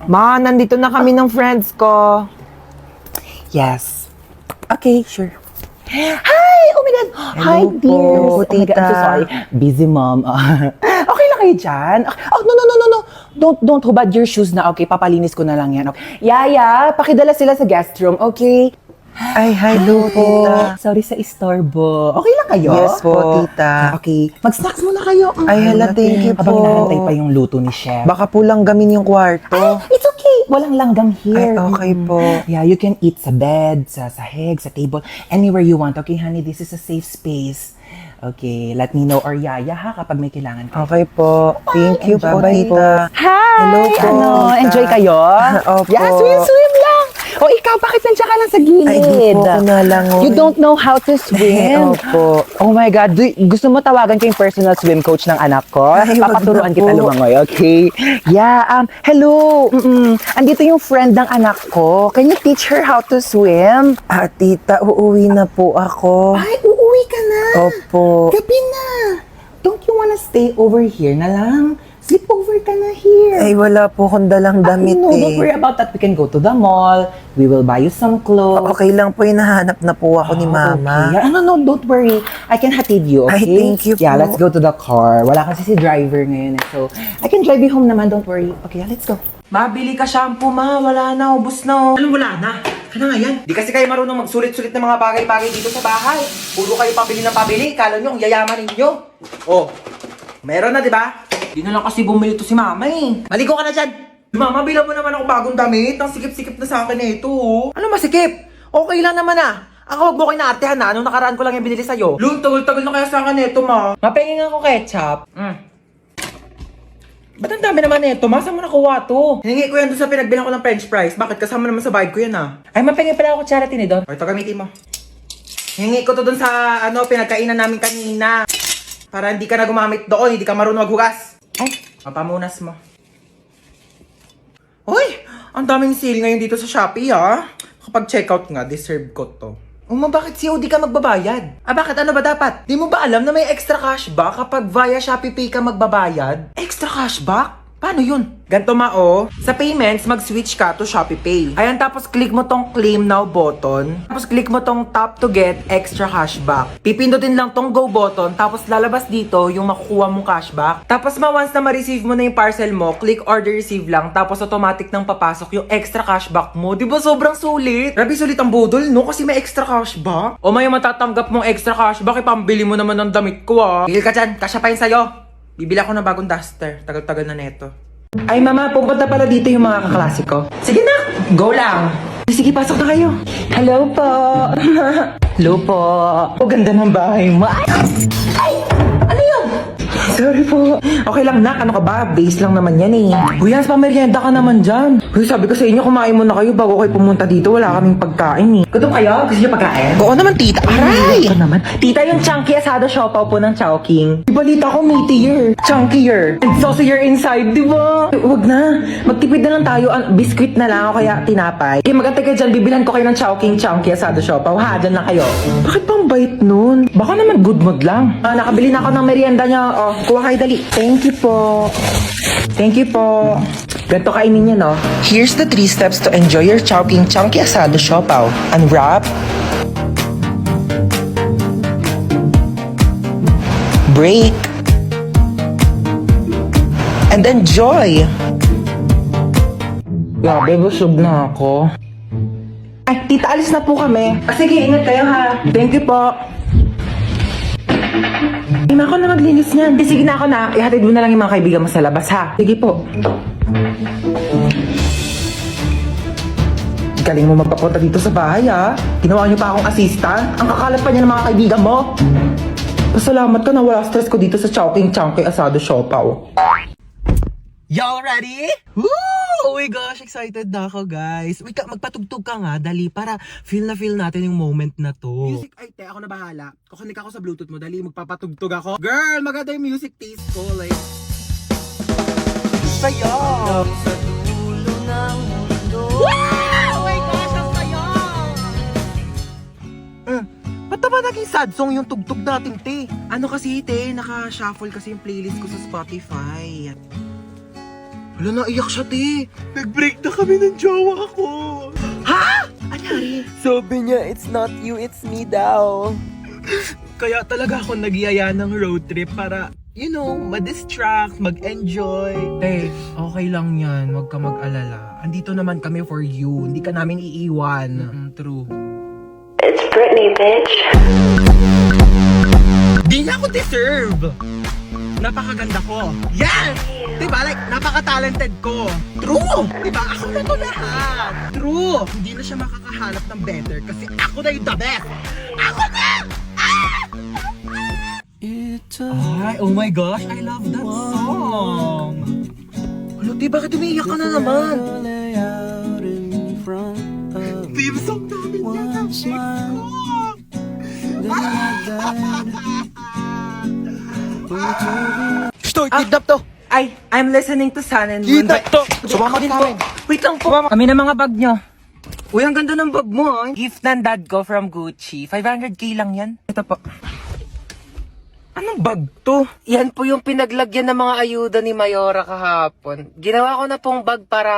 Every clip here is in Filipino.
Ma, nandito na kami ng friends ko. Yes. Okay, sure. Hi! Oh my God! Hi, Hello po, dear! Oh my God, I'm so tita. sorry. Busy, mom. Okay lang kayo dyan? Oh, no. Don't hubad your shoes na, okay? Papalinis ko na lang yan. Okay. Yaya, pakidala sila sa guest room, okay? Ay, hello po, tita. Sorry sa istorbo. Okay lang kayo? Yes po, tita. Okay. Mag-snacks muna kayo. Ay, hala, thank you Habang po. hinahantay pa yung luto ni chef. Baka po langgamin yung kwarto. It's okay. Walang langgam here. Ay, okay po. Yeah, you can eat sa bed, sa sahig, sa table, anywhere you want. Okay, honey, this is a safe space. Okay, let me know or yaya ha kapag may kailangan ka. Okay po. Thank you po, Bye-bye. tita. Hi! Hello po, Ano, tita. enjoy kayo? Opo. Yeah, swim lang. O ikaw, bakit nandiyan ka lang sa gilid? Ay, di po ako nalangoy. You don't know how to swim? Opo. Oh my God, gusto mo tawagan ko yung personal swim coach ng anak ko? Ay, wag Papaturuan na kita po. lumangoy, okay? Yeah, hello. Andito yung friend ng anak ko. Can you teach her how to swim? Ah, tita, uuwi na po ako. Ay, uuwi ka na. Opo. Gabi na. Don't you wanna stay over here na lang? Sleep over ka na here. Ay, wala po akong dalang damit No, don't worry eh. about that. We can go to the mall. We will buy you some clothes. Okay lang po, hinahanap na po ako ni mama. Okay. No, don't worry. I can hatid you, okay? Ay, thank you Yeah, po. let's go to the car. Wala kasi si driver ngayon. So, I can drive you home naman. Don't worry. Okay, let's go. Mabili ka shampoo, ma. Wala na, ubos na. Anong wala na? Ano nga yan? Di kasi kayo marunong magsulit-sulit ng mga bagay-bagay dito sa bahay. Puro kayo pabili ng pabili. Kala nyo, ang yayaman ninyo. Oh, meron na, di ba? Di na lang kasi bumili to si mama eh. Maligo ka na dyan. Mama, bilang mo naman ako bagong damit. Ang sikip-sikip na sa akin na ito. Ano masikip? Okay lang naman ah. Ako wag mo kayo naartehan na. Nung nakaraan ko lang yung binili sa'yo. Lun, tagal-tagal na kaya sa akin ito, ma. Mapengin ako ketchup. Ba't ang dami naman nito? Ma, saan mo nakuha to? Hiningi ko yan doon sa pinagbilang ko ng french fries. Bakit? Kasama naman sa bayad ko yan ah. Ay, mapengin pala ako charity ni Don. O, ito gamitin mo. Hiningi ko to doon sa pinagkainan namin kanina. Para hindi ka na gumamit doon, hindi ka marunong maghugas. Ay, mapamunas mo. Uy, ang daming sale ngayon dito sa Shopee ha. Kapag checkout nga, deserve ko to. Uma, bakit COD ka magbabayad? Ah, bakit? Ano ba dapat? Di mo ba alam na may extra cashback kapag via Shopee Pay ka magbabayad? Extra cashback? Paano yun? Ganto mao, sa payments, mag-switch ka to Shopee Pay. Ayan, tapos click mo tong claim now button. Tapos click mo tong tap to get extra cashback. Pipindutin lang tong go button, tapos lalabas dito yung makukuha mong cashback. Tapos once na ma-receive mo na yung parcel mo, click order receive lang, tapos automatic nang papasok yung extra cashback mo. Di ba sobrang sulit? Grabe sulit ang budol, no? Kasi may extra cashback. O may matatanggap mong extra cashback, ipambili mo naman ng damit ko ah. Bigil ka dyan, kasya pa yun sa'yo. Bibili ako ng bagong duster. Tagal-tagal na neto. Ay, mama, pupunta pala dito yung mga kaklase ko. Sige na, go lang. Sige, pasok na kayo. Hello po. Hello po. O, ganda ng bahay mo. Ay! Ano yun? Sorry po. Okay lang, nak. Ano ka ba? Base lang naman yan eh. Uy, Hans, pamerienda ka naman dyan. Uy, sabi ko sa inyo, kumain muna kayo bago kayo pumunta dito. Wala kaming pagkain eh. Gutom kayo? Gusto niyo pagkain? Oo naman, tita. Aray! Ito naman. Tita, yung chunky asado siopaw po ng Chowking. Ibalita ko meatier, chunkier, and saucier inside, di ba? Huwag na. Magtipid na lang tayo. Biscuit na lang o kaya tinapay. Eh, magantay kayo dyan. Bibilhan ko kayo ng Chowking chunky asado siopaw. Ha, dyan lang kayo. Bakit bang bait nun? Baka naman good mood lang. Nakabili na ako ng merienda niya. Oh, kuha kayo dali. Thank you po. Thank you po. Ganito kainin niya, no? Here's the 3 steps to enjoy your Chowking Chunky Asado Siopaw. Unwrap. Break. And enjoy. Grabe, busog na ako. Ay, tita, alis na po kami. Sige, ingat kayo ha. Thank you po. Ay, ako na maglinis niyan. Sige na ako na. Ihatid mo na lang yung mga kaibigan mo sa labas ha. Sige po. Galing mo magpapunta dito sa bahay ha. Ginawa niyo pa akong assistant. Ang kakalat pa niya ng mga kaibigan mo. Pasalamat ka na wala stress ko dito sa Chowking Chunky Asado Siopaw. Y'all ready? Woo! Oh my gosh, excited na ako, guys. Wait, magpatugtog ka nga, dali, para feel natin yung moment na to. Music, ay, te, ako na bahala. Kukunik ako sa Bluetooth mo, dali, magpapatugtog ako. Girl, maganda yung music taste ko, like... Saya! Sa dulo ng mundo. Wow! Oh my gosh, ang saya! Ba't ba naging sad song yung tugtog natin, te? Ano kasi, te, naka-shuffle kasi yung playlist ko sa Spotify. Wala, naiyak siya, te. Nag-break kami ng jowa ko. Ha? Anyari? Sabi niya, it's not you, it's me daw. Kaya talaga ako nagyaya ng road trip para, you know, ma-distract, mag-enjoy. Te, okay lang yan. Huwag ka mag-alala. Andito naman kami for you. Hindi ka namin iiwan. True. It's Britney, bitch. Di niya ako deserve. Napakaganda ko. Yes! Diba? Like, napaka-talented ko. True! Diba? Ako na to lahat. True! Hindi na siya makakahanap ng better kasi ako na yung the best. Ako na! Ay, oh my gosh, I love that song. Ano, di, bakit umiiyak ka na naman? Theme song namin yan ang ko. Stoy, kidnap to! Ay, I'm listening to Sun and Moon. Kidnap to! Sumama din po! Wait lang po. Kami na mga bag nyo. Uy, ang ganda ng bag mo. Ah. Gift ng dad ko from Gucci. 500k lang yan. Ito po. Anong bag to? Yan po yung pinaglagyan ng mga ayuda ni Mayora kahapon. Ginawa ko na pong bag para,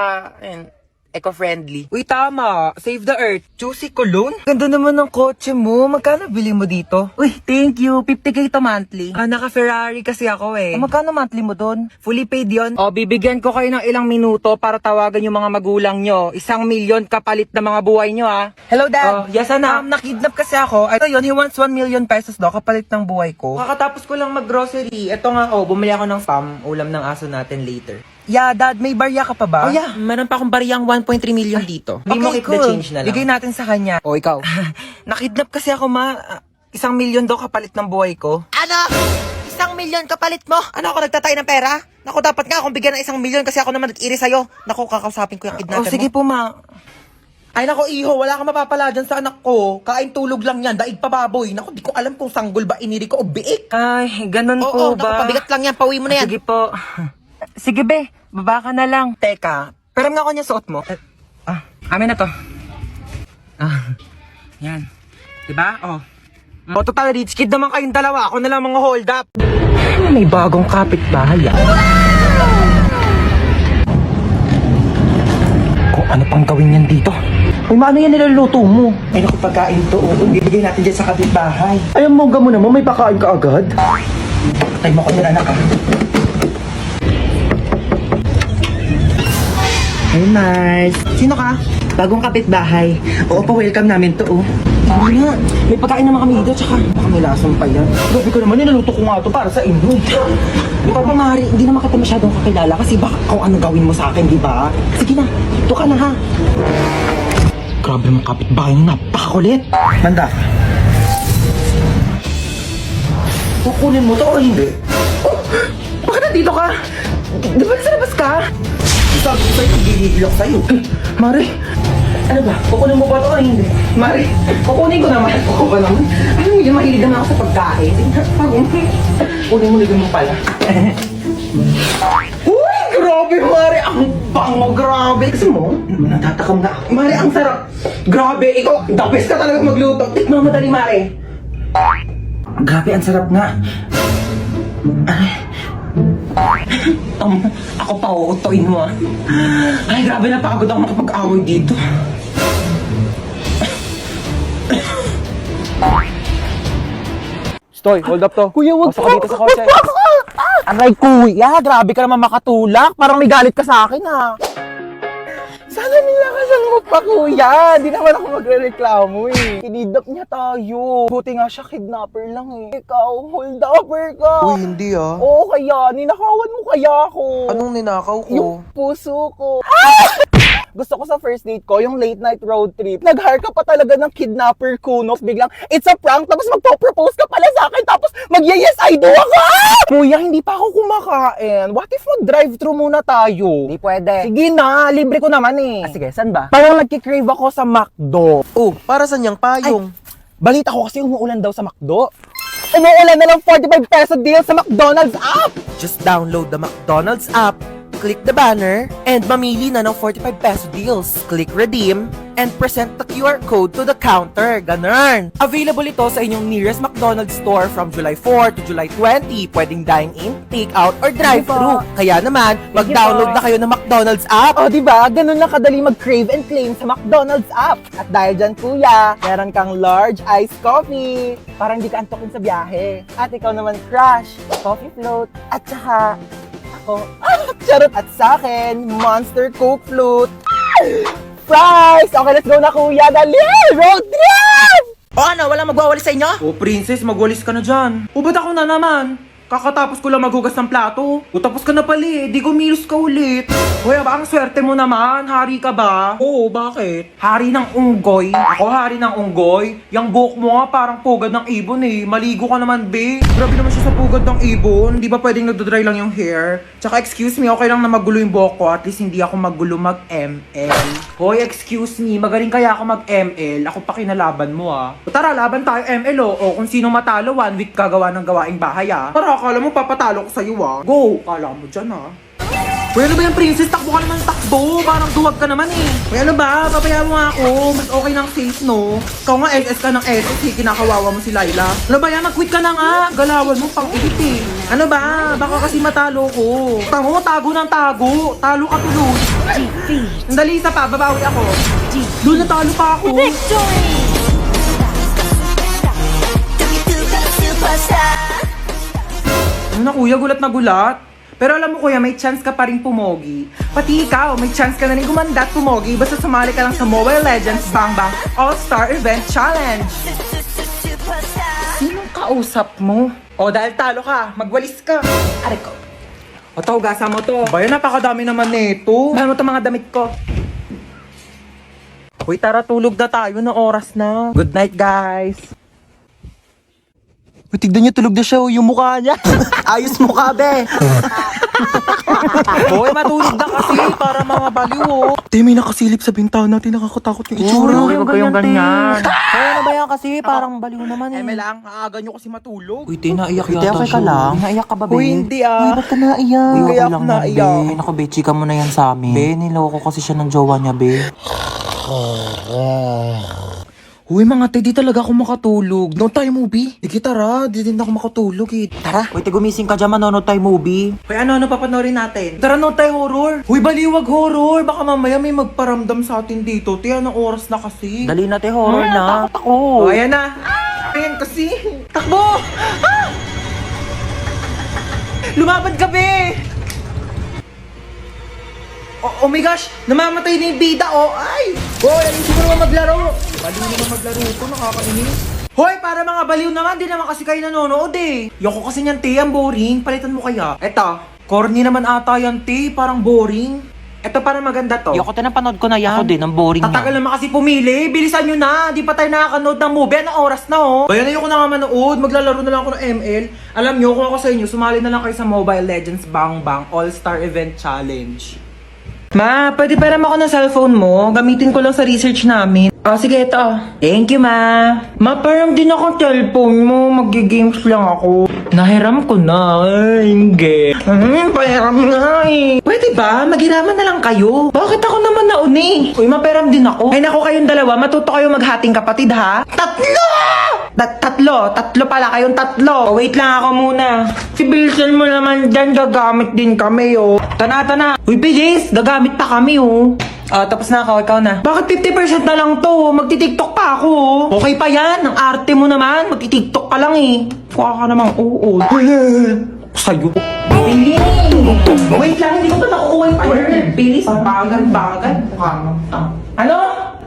eco-friendly. Uy, tama. Save the earth. Juicy cologne. Ganda naman ng kotse mo. Magkano bili mo dito? Uy, thank you. 50k to monthly. Naka-Ferrari kasi ako eh. Magkano monthly mo doon? Fully paid yon. O, bibigyan ko kayo ng ilang minuto para tawagan yung mga magulang nyo. 1,000,000 kapalit na mga buhay nyo, ha? Hello, Dad. Yes, anak. Nakidnap kasi ako. Ito yun, he wants 1,000,000 pesos daw kapalit ng buhay ko. Kakatapos ko lang mag-grocery. Ito nga, bumili ako ng spam. Ulam ng aso natin later. Yeah, Dad, may barya ka pa ba? Oh, yeah. Meron pa akong baryang 1.3 million dito. Hindi mo okay, keep the cool. change na lang. Bigay natin sa kanya. O, ikaw. Nakidnap kasi ako, ma. 1,000,000 daw kapalit ng buhay ko. Ano? 1,000,000 kapalit mo? Ano ako, nagtatay ng pera? Naku, dapat nga akong bigyan ng 1,000,000 kasi ako naman nag-iri sa'yo. Naku, kakausapin ko yung kidnapper mo. Sige po, ma. Ay, naku, iho, wala kang mapapala dyan sa anak ko. Kain tulog lang yan, daig pa baboy. Naku, di ko alam kung sanggol ba iniri ko o biik. Ay, ganun po ba? Naku, pabigat lang yan. Pauwi mo na yan. Sige po. Sige, be. Baba ka na lang. Teka, pero nga ako niya suot mo. Amin na to. Yan. Diba? O, total rich kid naman kayong dalawa. Ako na lang mga hold up. May bagong kapitbahay. Kung ano pang gawin yan dito? Uy, maano yan niluluto mo? Ay, naku, pagkain to. Ibigay natin dyan sa kapitbahay. Ay, ang mongga mo naman. May pakain ka agad. Patay mo ko nila, anak. Hey, Mars. Sino ka? Bagong kapitbahay. Oo, pa-welcome namin to, Ano nga? May pagkain naman kami dito, tsaka baka may lasang pa yan. Grabe ko naman, nilaluto ko nga to para sa inyo. Di ba, Mari, hindi naman kita masyadong kakilala kasi baka kung ano gawin mo sa akin, di ba? Sige na, ito ka na, ha? Grabe naman kapitbahay na, napakakulit. Manda. Kukunin mo to o hindi? Oh, bakit nandito ka? Di ba nasa labas ka? Sabi ko sa'yo, gigigilok sa'yo. Mari, ano ba? Kukunin mo ba ito o hindi? Mari, kukunin ko naman. Kukunin ko naman. Ano mo yun, mahilig naman ako sa pagkain. Kukunin mo mo pala. Uy, grabe, Mari. Ang bango, grabe. Gusto mo? Natatakam na ako. Mari, ang sarap. Grabe, ikaw, the best ka talaga magluto. Tikman mo dali, Mari. Grabe, ang sarap nga. Ako pa uutoin mo, Ay, grabe, napagod ako makapag-away dito. Stoy, hold up to. Kuya, wag ka dito sa kotse. Aray, kuya, grabe ka naman makatulak. Parang may galit ka sa akin, Sana nilakasan mo pa, kuya. Di naman ako magre-reklamo, Kinidnap niya tayo. Buti nga siya, kidnapper lang, Ikaw, hold-upper ka. Uy, hindi Oo, kaya. Ninakawan mo kaya ako. Anong ninakaw ko? Yung puso ko. Gusto ko sa first date ko, yung late night road trip. Nag-hire ka pa talaga ng kidnapper kunof. Biglang, it's a prank. Tapos magpo-propose ka pala sa akin. Tapos mag-yes, I do ako. Kuya, hindi pa ako kumakain. What if mag-drive-thru muna tayo? Hindi pwede. Sige na, libre ko naman sige, saan ba? Parang nagkikrave ako sa McDo. Oh, para saan yung payong? Balita ko kasi umuulan daw sa McDo. Umuulan na ng 45 peso deal sa McDonald's app! Just download the McDonald's app click the banner, and mamili na ng 45 peso deals. Click redeem, and present the QR code to the counter. Ganun. Available ito sa inyong nearest McDonald's store from July 4 to July 20. Pwedeng dine-in, take-out, or drive-thru. Kaya naman, mag-download na kayo ng McDonald's app. O, di ba? Ganun lang kadali mag-crave and claim sa McDonald's app. At dahil dyan, kuya, meron kang large iced coffee. Parang di ka antokin sa biyahe. At ikaw naman, crush, coffee float. At saka, ako, charot. At sa akin, Monster Coke float. Fries! Okay, let's go na, kuya. Dali! Road trip! O ano, walang magwawalis sa inyo? O princess, magwalis ka na dyan. O ba't ako na naman? Kakatapos ko lang maghugas ng plato. O tapos ka na pala eh, di gumilos ka ulit. Hoy, ba ang swerte mo naman? Hari ka ba? Oo, bakit? Hari ng unggoy. Ako hari ng unggoy? Yang buhok mo nga parang pugad ng ibon eh. Maligo ka naman, be. Grabe naman siya sa pugad ng ibon. Di ba pwedeng nagdodry lang yung hair? Tsaka excuse me, okay lang na magulo yung buhok ko. At least hindi ako magulo mag-ML. Hoy, excuse me, magaling kaya ako mag-ML. Ako pa kinalaban mo ah. O tara, laban tayo ML o kung sino matalo, 1 week gagawa ng gawaing bahay ah. Tara, akala mo papatalo ko sa'yo ah. Go! Akala mo dyan ah. Uy, ano ba yung princess? Takbo ka naman ng takbo. Parang duwag ka naman eh. Uy, ano ba? Papaya mo nga ako. Mas okay ng safe, no? Ikaw nga SS ka ng SS eh. Kinakawawa mo si Laila. Ano ba yan? Mag-quit ka na nga. Galawan mo pang edit eh. Ano ba? Baka kasi matalo ko. Tamo, tago ng tago. Talo ka tuloy. Sandali, isa pa. Babawi ako. Doon natalo pa ako. Ano na kuya? Gulat na gulat. Pero alam mo kuya, may chance ka pa rin pumogi. Pati ikaw, may chance ka na rin gumanda at pumogi basta sumali ka lang sa Mobile Legends Bang Bang All-Star Event Challenge. Sinong kausap mo? O dahil talo ka, magwalis ka. Aray ko. O to, hugasan mo to. Bayan, napakadami naman nito. Bayan mo to mga damit ko. Uy, tara, tulog na tayo na oras na. Good night, guys. Uy, tignan niyo, tulog na siya, yung mukha niya. Ayos mukha, be. Hoy, matulog na kasi para mga baliw, oh. Te, may nakasilip sa bintana natin, nakakatakot yung itsura. Uy, huwag kayong ganyan. Kaya ano ba yan kasi? Parang baliw naman eh. Eme lang, aaga nyo kasi matulog. Uy, te, naiyak Te, yata okay ka siya. lang? Naiyak ka ba, be? Uy, hindi ah. Ba't ka naiyak? Uy, kaya Okay ako lang yan, naiyak. be. Naku, be, chika mo na yan sa amin. Be, niloko kasi siya ng jowa niya, be. Uy, mga te, di talaga ako makatulog. No tayo movie. Sige, tara. Di din ako makatulog eh. Tara. Uy, te, gumising ka dyan, manonood tayo movie. Uy, ano papanorin natin? Tara, no tayo horror. Uy, baliwag horror. Baka mamaya may magparamdam sa atin dito. Te, anong oras na kasi? Dali na, te, horror na. Takot ako. Oh, ayan na. Ayan kasi. Takbo! Ah! Lumapad ka, be! Oh my gosh! Namamatay na yung bida, oh! Ay! Hoy, alin siguro naman maglaro! Baliw naman maglaro ito, nakakainis. Hoy, para mga baliw naman, di naman kasi kayo nanonood eh. Yoko kasi niyan, te, ang boring. Palitan mo kaya. Eto, corny naman ata yan, te. Parang boring. Eto, parang maganda to. Yoko, te, napanood ko na yan. Ako din, ang boring Tatagal na. naman kasi pumili. Bilisan nyo na. Di pa tayo nakakanood ng movie. Anong oras na, oh? Bayan, ayoko na nga manood. Maglalaro na lang ako ng ML. Alam nyo, kung ako sa inyo, sumali na lang kayo sa Mobile Legends Bang Bang All-Star Event Challenge. Ma, pwede pa ako ng cellphone mo? Gamitin ko lang sa research namin. Oh, sige, ito. Thank you, ma. Ma, parang din akong cellphone mo. Mag-games lang ako. Nahiram ko na. Ay, hindi. Pahiram na eh. Pwede ba? Maghiraman na lang kayo. Bakit ako naman nauni? Uy, maperam din ako. Ay, naku, kayong dalawa. Matuto kayo maghating kapatid, ha? Tatlo! Tatlo pala kayong tatlo. Oh, wait lang ako muna. Sibilsan mo naman dyan, gagamit din kami, oh. Tana. Uy, bilis, gagamit pa kami, oh. Tapos na ako, ikaw na. Bakit 50% na lang to? Magti-tiktok pa ako, oh. Okay pa yan, ang arte mo naman. Magti-tiktok ka lang, eh. Kuha ka namang, oo. Sa'yo. Bilis! Wait lang, hindi ko pa nakukuha yung word. Bilis, bagan. Ano?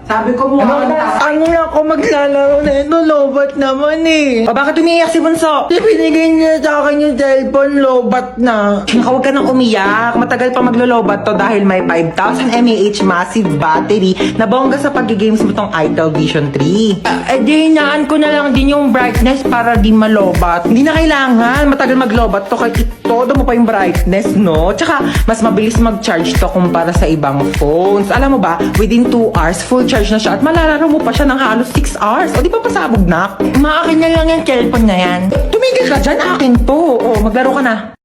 Sabi ko mo, ano na ako maglalaro na ito, lobat naman eh. Bakit umiiyak si Bunso? Pinigay niya sa akin yung cellphone, lobat na. Huwag ka nang umiyak. Matagal pa maglo-lobat to dahil may 5,000 mAh massive battery na bongga sa pag-games mo tong Itel Vision 3. Di hinaan ko na lang din yung brightness para di malobat. Hindi na kailangan. Matagal maglobat to kahit todo mo pa yung brightness, no? Tsaka, mas mabilis mag-charge to kumpara sa ibang phones. Alam mo ba, within 2 hours, full charge na siya at malalaro mo pa siya ng halos 6 hours. O di pa pasabog na? Maakin na lang yung cellphone na yan. Tumigil ka dyan, akin to. O, maglaro ka na.